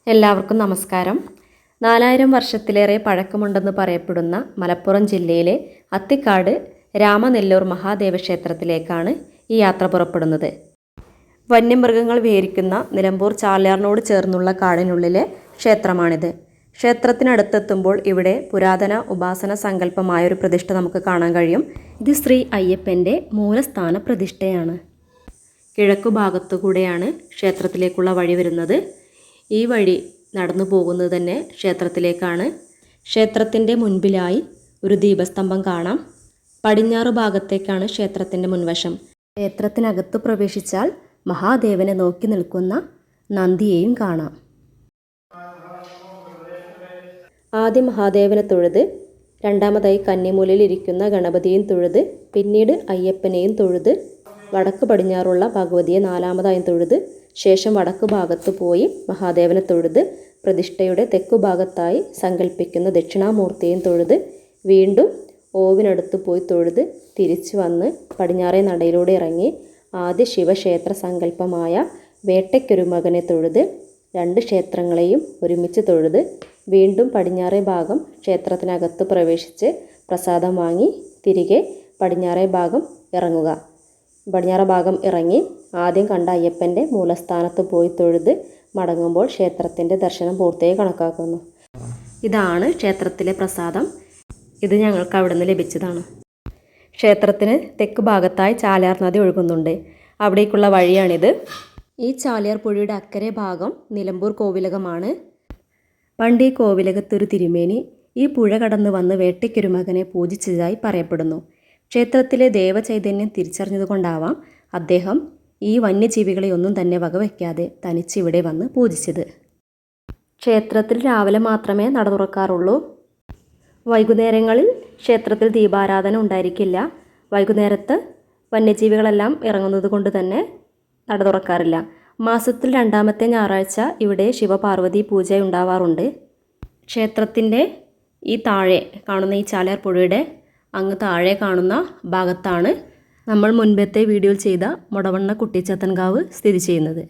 എല്ലാവർക്കും നമസ്കാരം. 4000 വർഷത്തിലേറെ പഴക്കമുണ്ടെന്ന് പറയപ്പെടുന്ന മലപ്പുറം ജില്ലയിലെ അത്തിക്കാട് രാമനെല്ലൂർ മഹാദേവ ക്ഷേത്രത്തിലേക്കാണ് ഈ യാത്ര പുറപ്പെടുന്നത്. വന്യമൃഗങ്ങൾ വിഹരിക്കുന്ന നിലമ്പൂർ ചാലിയാറിനോട് ചേർന്നുള്ള കാടിനുള്ളിലെ ക്ഷേത്രമാണിത്. ക്ഷേത്രത്തിനടുത്തെത്തുമ്പോൾ ഇവിടെ പുരാതന ഉപാസന സങ്കല്പമായൊരു പ്രതിഷ്ഠ നമുക്ക് കാണാൻ കഴിയും. ഇത് ശ്രീ അയ്യപ്പൻ്റെ മൂലസ്ഥാന പ്രതിഷ്ഠയാണ്. കിഴക്കു ഭാഗത്തുകൂടെയാണ് ക്ഷേത്രത്തിലേക്കുള്ള വഴി വരുന്നത്. ഈ വഴി നടന്നു പോകുന്നത് തന്നെ ക്ഷേത്രത്തിലേക്കാണ്. ക്ഷേത്രത്തിൻ്റെ മുൻപിലായി ഒരു ദീപസ്തംഭം കാണാം. പടിഞ്ഞാറ് ഭാഗത്തേക്കാണ് ക്ഷേത്രത്തിൻ്റെ മുൻവശം. ക്ഷേത്രത്തിനകത്ത് പ്രവേശിച്ചാൽ മഹാദേവനെ നോക്കി നിൽക്കുന്ന നന്ദിയെയും കാണാം. ആദ്യം മഹാദേവനെ തൊഴുത്, രണ്ടാമതായി കന്നിമൂലയിൽ ഇരിക്കുന്ന ഗണപതിയെയും തൊഴുത്, പിന്നീട് അയ്യപ്പനെയും തൊഴുത്, വടക്ക് പടിഞ്ഞാറുള്ള ഭഗവതിയെ നാലാമതായും തൊഴുത്, ശേഷം വടക്കു ഭാഗത്ത് പോയി മഹാദേവനെ തൊഴുത്, പ്രതിഷ്ഠയുടെ തെക്കു ഭാഗത്തായി സങ്കല്പിക്കുന്ന ദക്ഷിണാമൂർത്തിയെയും തൊഴുത്, വീണ്ടും ഓവിനടുത്ത് പോയി തൊഴുത് തിരിച്ചു വന്ന് പടിഞ്ഞാറേ നടയിലൂടെ ഇറങ്ങി ആദ്യ ശിവക്ഷേത്ര സങ്കല്പമായ വേട്ടയ്ക്കൊരുമകനെ തൊഴുത്, രണ്ട് ക്ഷേത്രങ്ങളെയും ഒരുമിച്ച് തൊഴുത് വീണ്ടും പടിഞ്ഞാറേ ഭാഗം ക്ഷേത്രത്തിനകത്ത് പ്രവേശിച്ച് പ്രസാദം വാങ്ങി തിരികെ പടിഞ്ഞാറേ ഭാഗം ഇറങ്ങുക. പടിഞ്ഞാറേ ഭാഗം ഇറങ്ങി ആദ്യം കണ്ട അയ്യപ്പൻ്റെ മൂലസ്ഥാനത്ത് പോയി തൊഴുത് മടങ്ങുമ്പോൾ ക്ഷേത്രത്തിൻ്റെ ദർശനം പൂർത്തിയായി കണക്കാക്കുന്നു. ഇതാണ് ക്ഷേത്രത്തിലെ പ്രസാദം. ഇത് ഞങ്ങൾക്ക് അവിടെ നിന്ന് ലഭിച്ചതാണ്. ക്ഷേത്രത്തിന് തെക്ക് ഭാഗത്തായി ചാലിയാർ നദി ഒഴുകുന്നുണ്ട്. അവിടേക്കുള്ള വഴിയാണിത്. ഈ ചാലിയാർ പുഴയുടെ അക്കരെ ഭാഗം നിലമ്പൂർ കോവിലകമാണ്. പണ്ട് ഈ കോവിലകത്തൊരു തിരുമേനി ഈ പുഴ കടന്ന് വന്ന് വേട്ടയ്ക്കൊരുമകനെ പൂജിച്ചതായി പറയപ്പെടുന്നു. ക്ഷേത്രത്തിലെ ദേവചൈതന്യം തിരിച്ചറിഞ്ഞതുകൊണ്ടാവാം അദ്ദേഹം ഈ വന്യജീവികളെ ഒന്നും തന്നെ വകവയ്ക്കാതെ തനിച്ചിവിടെ വന്ന് പൂജിച്ചത്. ക്ഷേത്രത്തിൽ രാവിലെ മാത്രമേ നട തുറക്കാറുള്ളൂ. വൈകുന്നേരങ്ങളിൽ ക്ഷേത്രത്തിൽ ദീപാരാധന ഉണ്ടായിരിക്കില്ല. വൈകുന്നേരത്ത് വന്യജീവികളെല്ലാം ഇറങ്ങുന്നത് കൊണ്ട് തന്നെ നട തുറക്കാറില്ല. മാസത്തിൽ രണ്ടാമത്തെ ഞായറാഴ്ച ഇവിടെ ശിവപാർവതി പൂജ ഉണ്ടാവാറുണ്ട്. ക്ഷേത്രത്തിൻ്റെ ഈ താഴെ കാണുന്ന ഈ ചാലിയാർ പുഴയുടെ അങ്ങ് താഴെ കാണുന്ന ഭാഗത്താണ് നമ്മൾ മുൻപത്തെ വീഡിയോയിൽ ചെയ്ത മൊടവണ്ണ കുട്ടിച്ചത്തൻകാവ് സ്ഥിതി ചെയ്യുന്നത്.